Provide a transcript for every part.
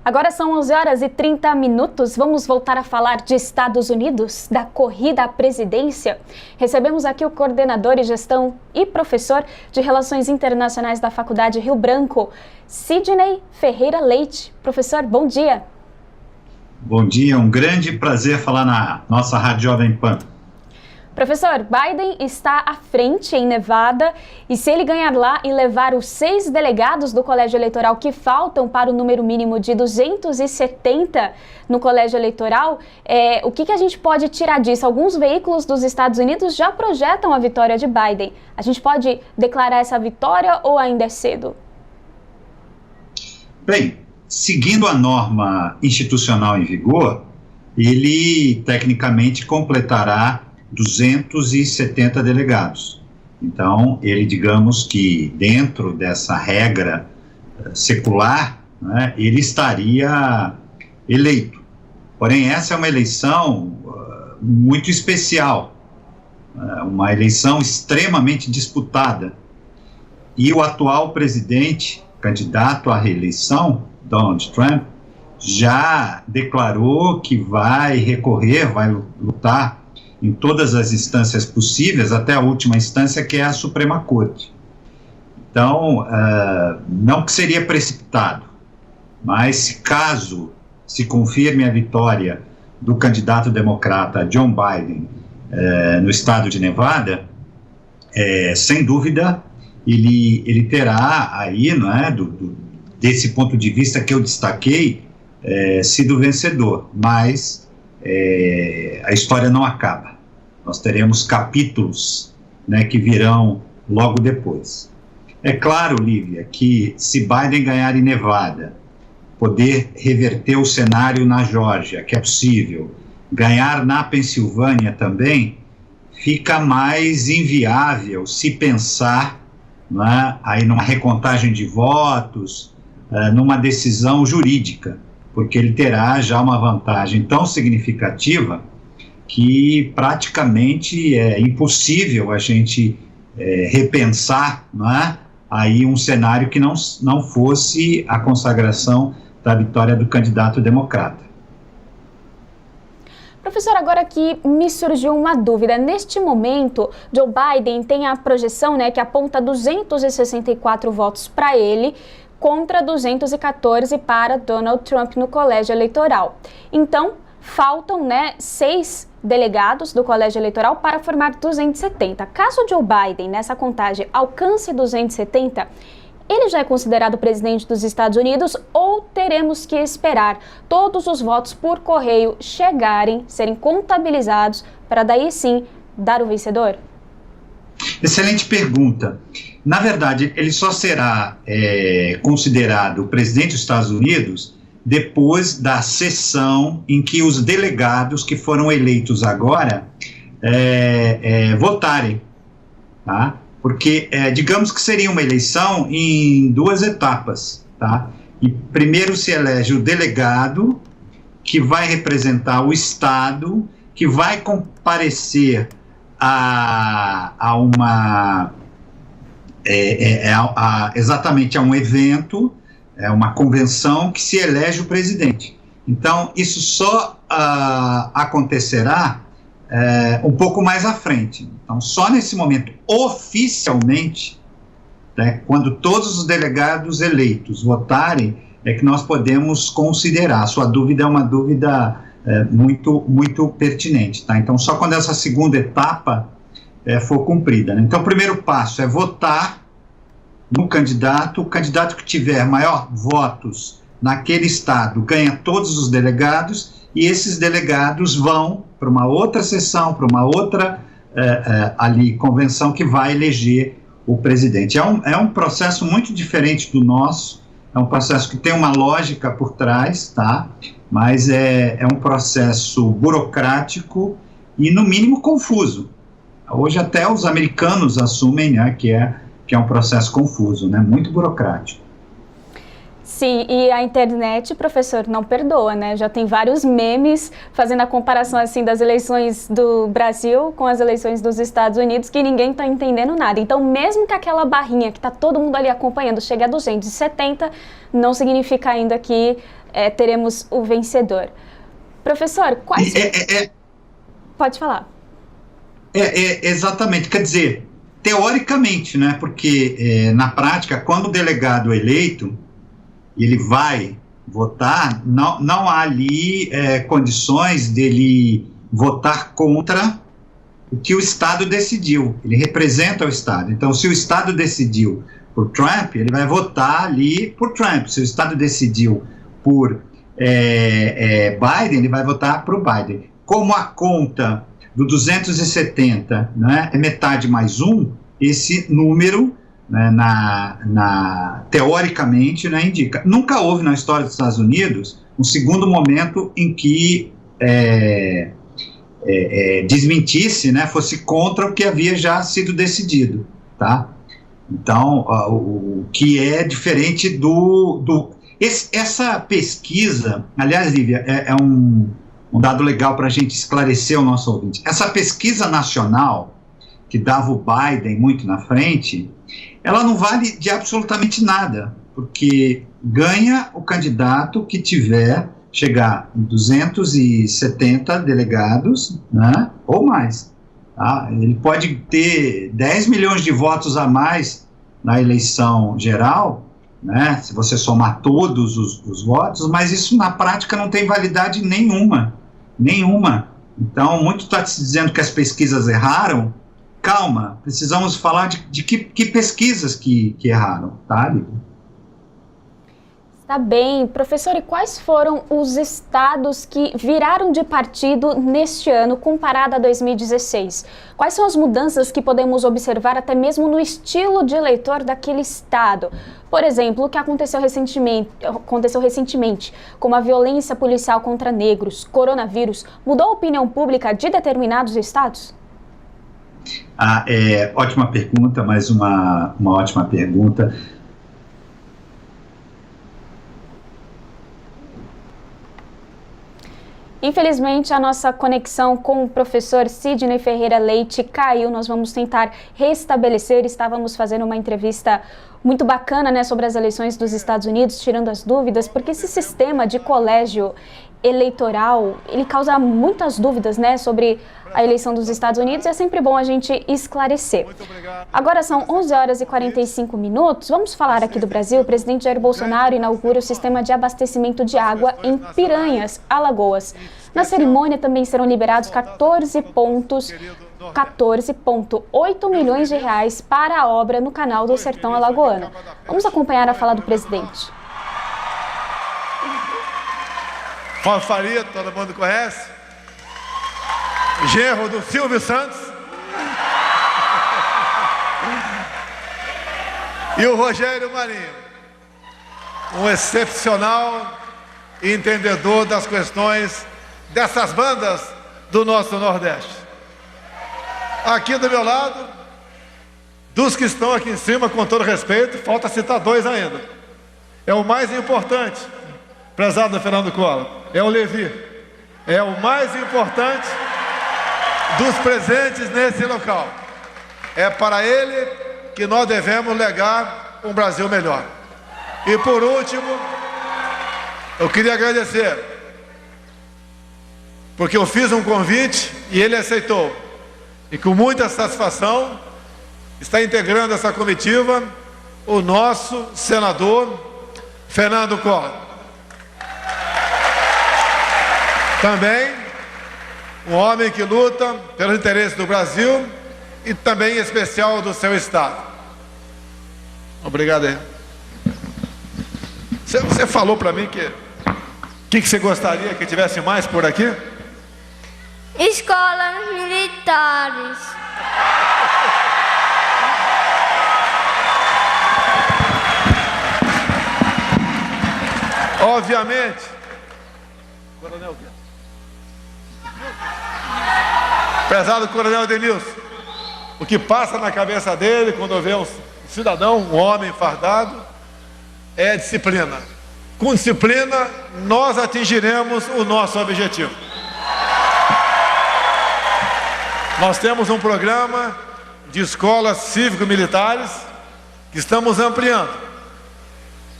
Agora são 11h30. Vamos voltar a falar de Estados Unidos, da corrida à presidência. Recebemos aqui o coordenador de gestão e professor de Relações Internacionais da Faculdade Rio Branco, Sidney Ferreira Leite. Professor, bom dia. Bom dia, um grande prazer falar na nossa Rádio Jovem Pan. Professor, Biden está à frente em Nevada e se ele ganhar lá e levar os 6 delegados do colégio eleitoral que faltam para o número mínimo de 270 no colégio eleitoral, o que a gente pode tirar disso? Alguns veículos dos Estados Unidos já projetam a vitória de Biden. A gente pode declarar essa vitória ou ainda é cedo? Bem, seguindo a norma institucional em vigor, ele tecnicamente completará 270 delegados. Então, ele, digamos que dentro dessa regra secular, né, ele estaria eleito. Porém, essa é uma eleição muito especial, uma eleição extremamente disputada. E o atual presidente, candidato à reeleição, Donald Trump, já declarou que vai recorrer, vai lutar em todas as instâncias possíveis, até a última instância, que é a Suprema Corte. Então, não que seria precipitado, mas caso se confirme a vitória do candidato democrata Joe Biden no estado de Nevada, sem dúvida, ele terá aí, não é, desse ponto de vista que eu destaquei, sido vencedor, mas a história não acaba. Nós teremos capítulos, né, que virão logo depois. É claro, Lívia, que se Biden ganhar em Nevada, poder reverter o cenário na Geórgia, que é possível, ganhar na Pensilvânia também, fica mais inviável se pensar, né, aí numa recontagem de votos, numa decisão jurídica, porque ele terá já uma vantagem tão significativa que praticamente é impossível a gente repensar, não é, aí um cenário que não fosse a consagração da vitória do candidato democrata. Professor, agora aqui me surgiu uma dúvida. Neste momento, Joe Biden tem a projeção, né, que aponta 264 votos para ele, contra 214 para Donald Trump no colégio eleitoral. Então, faltam, né, 6 delegados do colégio eleitoral para formar 270. Caso Joe Biden, nessa contagem, alcance 270, ele já é considerado presidente dos Estados Unidos ou teremos que esperar todos os votos por correio chegarem, serem contabilizados, para daí sim dar o vencedor? Excelente pergunta. Na verdade, ele só será considerado presidente dos Estados Unidos depois da sessão em que os delegados que foram eleitos agora votarem, tá? Porque, digamos que seria uma eleição em 2 etapas, tá? E primeiro se elege o delegado, que vai representar o Estado, que vai comparecer exatamente a um evento, uma convenção que se elege o presidente. Então, isso só acontecerá um pouco mais à frente. Então, só nesse momento, oficialmente, né, quando todos os delegados eleitos votarem, é que nós podemos considerar. A sua dúvida é uma dúvida muito, muito pertinente. Tá? Então, só quando essa segunda etapa for cumprida. Né? Então, o primeiro passo é votar no candidato. O candidato que tiver maior votos naquele estado ganha todos os delegados, e esses delegados vão para uma outra sessão, para uma outra convenção que vai eleger o presidente. É um processo muito diferente do nosso, é um processo que tem uma lógica por trás, tá? Mas é um processo burocrático e, no mínimo, confuso. Hoje até os americanos assumem, né, que é um processo confuso, né, muito burocrático. Sim, e a internet, professor, não perdoa, né? Já tem vários memes fazendo a comparação assim das eleições do Brasil com as eleições dos Estados Unidos, que ninguém está entendendo nada. Então, mesmo que aquela barrinha que está todo mundo ali acompanhando chegue a 270, não significa ainda que teremos o vencedor. Professor, quais... Pode falar. Exatamente, quer dizer, teoricamente, né, porque na prática, quando o delegado é eleito, ele vai votar, não há ali condições dele votar contra o que o Estado decidiu. Ele representa o Estado. Então, se o Estado decidiu por Trump, ele vai votar ali por Trump. Se o Estado decidiu por Biden, ele vai votar para o Biden. Como a conta do 270, né, é metade mais um, esse número, né, teoricamente, né, indica. Nunca houve na história dos Estados Unidos um segundo momento em que desmentisse, né, fosse contra o que havia já sido decidido, tá? Então, o que é diferente essa pesquisa, aliás, Lívia, é um dado legal para a gente esclarecer o nosso ouvinte. Essa pesquisa nacional, que dava o Biden muito na frente, ela não vale de absolutamente nada, porque ganha o candidato que chegar em 270 delegados, né, ou mais. Tá? Ele pode ter 10 milhões de votos a mais na eleição geral, né, se você somar todos os votos, mas isso na prática não tem validade nenhuma. Então, muito está se dizendo que as pesquisas erraram. Calma, precisamos falar de que pesquisas que erraram, tá, Lívia? Tá bem. Professor, e quais foram os estados que viraram de partido neste ano, comparado a 2016? Quais são as mudanças que podemos observar até mesmo no estilo de eleitor daquele estado? Por exemplo, o que aconteceu recentemente, como a violência policial contra negros, coronavírus, mudou a opinião pública de determinados estados? Ótima pergunta, mais uma ótima pergunta. Infelizmente, a nossa conexão com o professor Sidney Ferreira Leite caiu. Nós vamos tentar restabelecer. Estávamos fazendo uma entrevista muito bacana, né, sobre as eleições dos Estados Unidos, tirando as dúvidas, porque esse sistema de colégio eleitoral, ele causa muitas dúvidas, né, sobre a eleição dos Estados Unidos, e é sempre bom a gente esclarecer. Agora são 11 horas e 45 minutos, vamos falar aqui do Brasil. O presidente Jair Bolsonaro inaugura o sistema de abastecimento de água em Piranhas, Alagoas. Na cerimônia também serão liberados 14,8 milhões de reais para a obra no canal do Sertão Alagoano. Vamos acompanhar a fala do presidente. Paulo Faria, todo mundo conhece, genro do Silvio Santos, e o Rogério Marinho, um excepcional entendedor das questões dessas bandas do nosso Nordeste. Aqui do meu lado, dos que estão aqui em cima, com todo respeito, falta citar dois ainda. É o mais importante, prezado Fernando Collor, é o Levi. É o mais importante dos presentes nesse local. É para ele que nós devemos legar um Brasil melhor. E por último, eu queria agradecer, porque eu fiz um convite e ele aceitou. E com muita satisfação está integrando essa comitiva o nosso senador Fernando Collor. Também um homem que luta pelos interesses do Brasil e também em especial do seu estado. Obrigado aí. Você falou para mim que você gostaria que tivesse mais por aqui? Escolas militares. Obviamente, Coronel, prezado Coronel Denilson, o que passa na cabeça dele quando vê um cidadão, um homem fardado, é disciplina. Com disciplina, nós atingiremos o nosso objetivo. Nós temos um programa de escolas cívico-militares que estamos ampliando.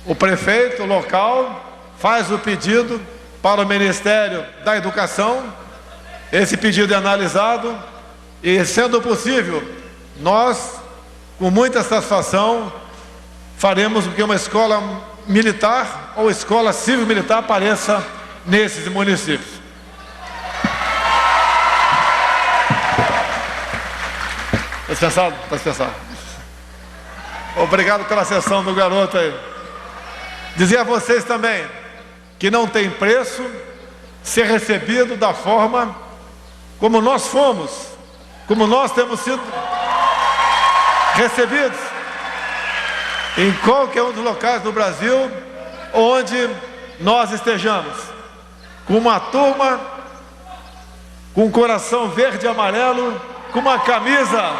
O prefeito local faz o pedido para o Ministério da Educação, esse pedido é analisado e, sendo possível, nós, com muita satisfação, faremos com que uma escola militar ou escola civil-militar apareça nesses municípios. Está dispensado? Está dispensado. Obrigado pela sessão do garoto aí. Dizer a vocês também que não tem preço ser recebido da forma como nós fomos, como nós temos sido recebidos em qualquer um dos locais do Brasil onde nós estejamos, com uma turma com um coração verde e amarelo, com uma camisa,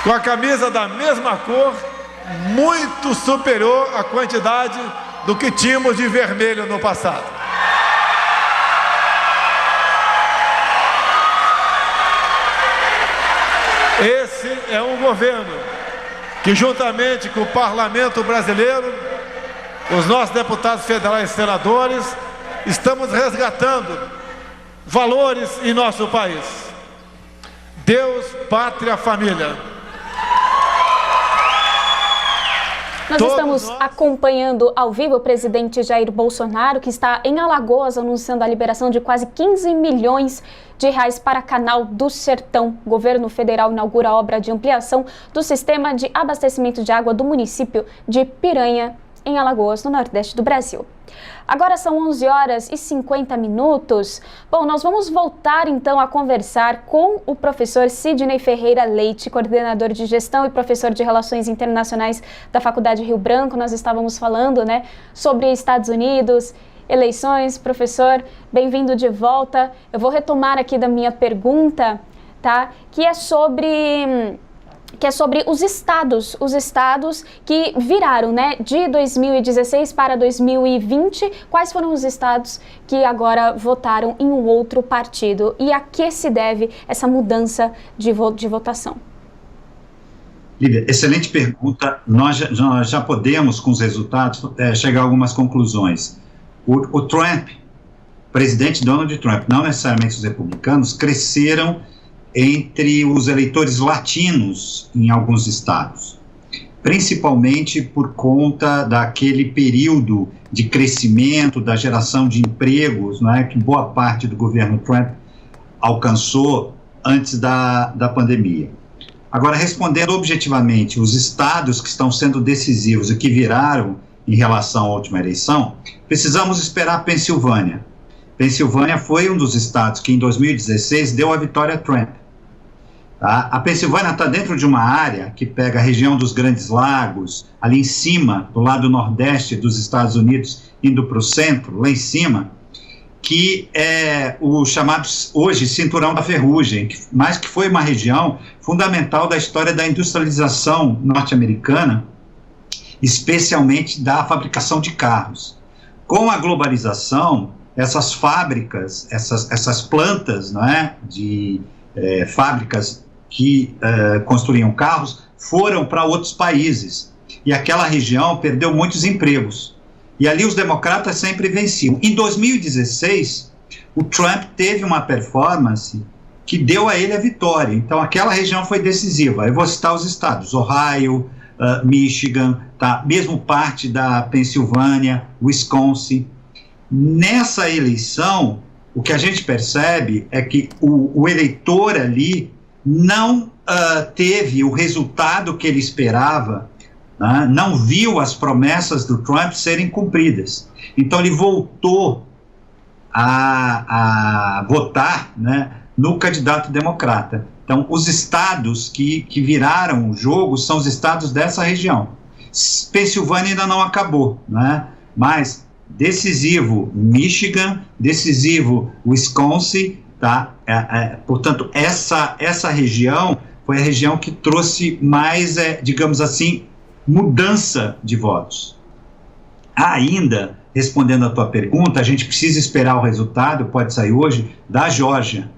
com a camisa da mesma cor, muito superior à quantidade do que tínhamos de vermelho no passado. Esse é um governo que, juntamente com o Parlamento brasileiro, os nossos deputados federais e senadores, estamos resgatando valores em nosso país. Deus, pátria, família. Nós estamos acompanhando ao vivo o presidente Jair Bolsonaro, que está em Alagoas anunciando a liberação de quase 15 milhões de reais para Canal do Sertão. O governo federal inaugura a obra de ampliação do sistema de abastecimento de água do município de Piranha, em Alagoas, no Nordeste do Brasil. Agora são 11h50. Bom, nós vamos voltar então a conversar com o professor Sidney Ferreira Leite, coordenador de gestão e professor de Relações Internacionais da Faculdade Rio Branco. Nós estávamos falando, sobre Estados Unidos, eleições. Professor, bem-vindo de volta. Eu vou retomar aqui da minha pergunta, tá? Que é sobre os estados que viraram, de 2016 para 2020. Quais foram os estados que agora votaram em um outro partido? E a que se deve essa mudança de votação? Lívia, excelente pergunta. Nós já podemos, com os resultados, chegar a algumas conclusões. O Trump, presidente Donald Trump, não necessariamente os republicanos, cresceram entre os eleitores latinos em alguns estados, principalmente por conta daquele período de crescimento, da geração de empregos, que boa parte do governo Trump alcançou antes da pandemia. Agora, respondendo objetivamente, os estados que estão sendo decisivos e que viraram em relação à última eleição, precisamos esperar a Pensilvânia. Pensilvânia foi um dos estados que em 2016 deu a vitória a Trump. Tá? A Pensilvânia está dentro de uma área que pega a região dos Grandes Lagos, ali em cima, do lado nordeste dos Estados Unidos, indo para o centro, lá em cima, que é o chamado hoje Cinturão da Ferrugem, mas que foi uma região fundamental da história da industrialização norte-americana, especialmente da fabricação de carros. Com a globalização, essas fábricas, essas plantas, de fábricas que construíam carros, foram para outros países. E aquela região perdeu muitos empregos. E ali os democratas sempre venciam. Em 2016, o Trump teve uma performance que deu a ele a vitória. Então, aquela região foi decisiva. Eu vou citar os estados: Ohio, Michigan, mesmo parte da Pensilvânia, Wisconsin. Nessa eleição, o que a gente percebe é que o eleitor ali não teve o resultado que ele esperava, não viu as promessas do Trump serem cumpridas. Então ele voltou a votar, no candidato democrata. Então os estados que viraram o jogo são os estados dessa região. Pensilvânia ainda não acabou, mas decisivo Michigan, decisivo Wisconsin, portanto essa região foi a região que trouxe mais, digamos assim, mudança de votos. Ainda, respondendo a tua pergunta, a gente precisa esperar o resultado, pode sair hoje, da Geórgia.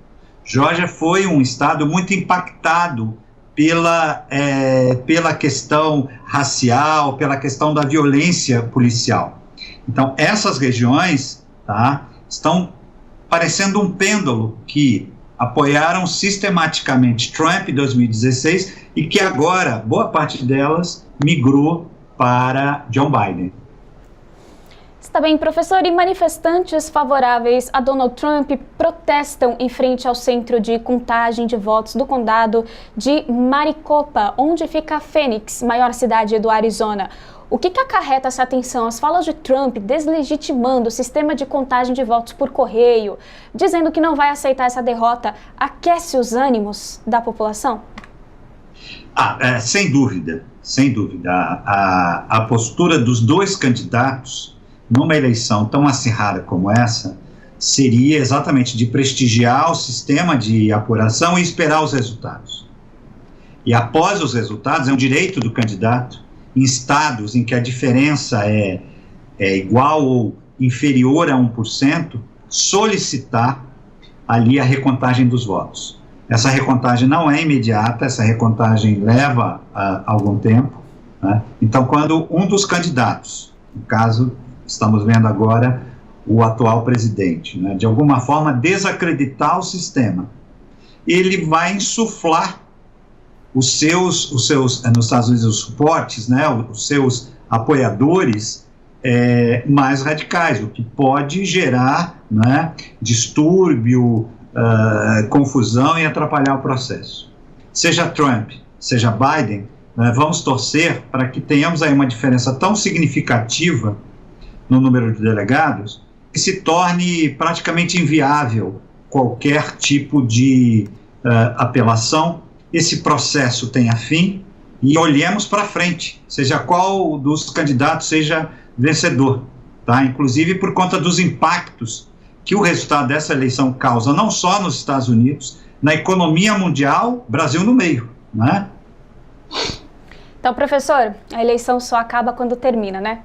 Geórgia foi um estado muito impactado pela questão racial, pela questão da violência policial. Então, essas regiões, tá, estão parecendo um pêndulo que apoiaram sistematicamente Trump em 2016 e que agora, boa parte delas, migrou para John Biden. Está bem, professor, e manifestantes favoráveis a Donald Trump protestam em frente ao centro de contagem de votos do condado de Maricopa, onde fica Phoenix, maior cidade do Arizona. O que acarreta essa tensão? As falas de Trump deslegitimando o sistema de contagem de votos por correio, dizendo que não vai aceitar essa derrota, aquece os ânimos da população? Sem dúvida, sem dúvida. A postura dos dois candidatos numa eleição tão acirrada como essa, seria exatamente de prestigiar o sistema de apuração e esperar os resultados. E após os resultados, é um direito do candidato, em estados em que a diferença é igual ou inferior a 1%, solicitar ali a recontagem dos votos. Essa recontagem não é imediata, essa recontagem leva algum tempo, né? Então, quando um dos candidatos, no caso, estamos vendo agora o atual presidente, né, de alguma forma desacreditar o sistema, ele vai insuflar os seus nos Estados Unidos, os suportes, né, os seus apoiadores mais radicais, o que pode gerar, né, distúrbio, confusão e atrapalhar o processo. Seja Trump, seja Biden, né, vamos torcer para que tenhamos aí uma diferença tão significativa no número de delegados, que se torne praticamente inviável qualquer tipo de apelação, esse processo tenha fim e olhemos para frente, seja qual dos candidatos seja vencedor, tá? Inclusive por conta dos impactos que o resultado dessa eleição causa, não só nos Estados Unidos, na economia mundial, Brasil no meio, né? Então, professor, a eleição só acaba quando termina, né?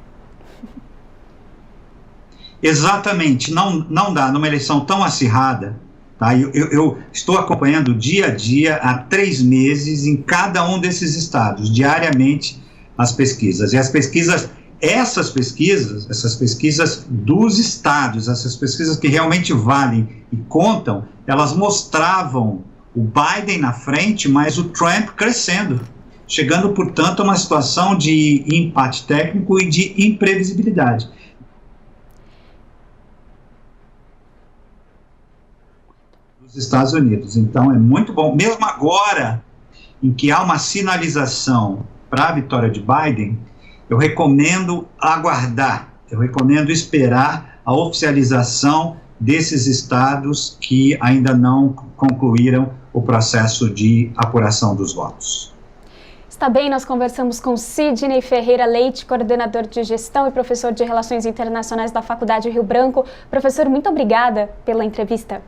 Exatamente, não dá numa eleição tão acirrada, tá? Eu estou acompanhando dia a dia, há 3 meses, em cada um desses estados, diariamente, as pesquisas. E essas pesquisas dos estados, essas pesquisas que realmente valem e contam, elas mostravam o Biden na frente, mas o Trump crescendo, chegando, portanto, a uma situação de empate técnico e de imprevisibilidade. Estados Unidos. Então é muito bom, mesmo agora em que há uma sinalização para a vitória de Biden, eu recomendo aguardar, eu recomendo esperar a oficialização desses estados que ainda não concluíram o processo de apuração dos votos. Está bem, nós conversamos com Sidney Ferreira Leite, coordenador de gestão e professor de Relações Internacionais da Faculdade Rio Branco. Professor, muito obrigada pela entrevista.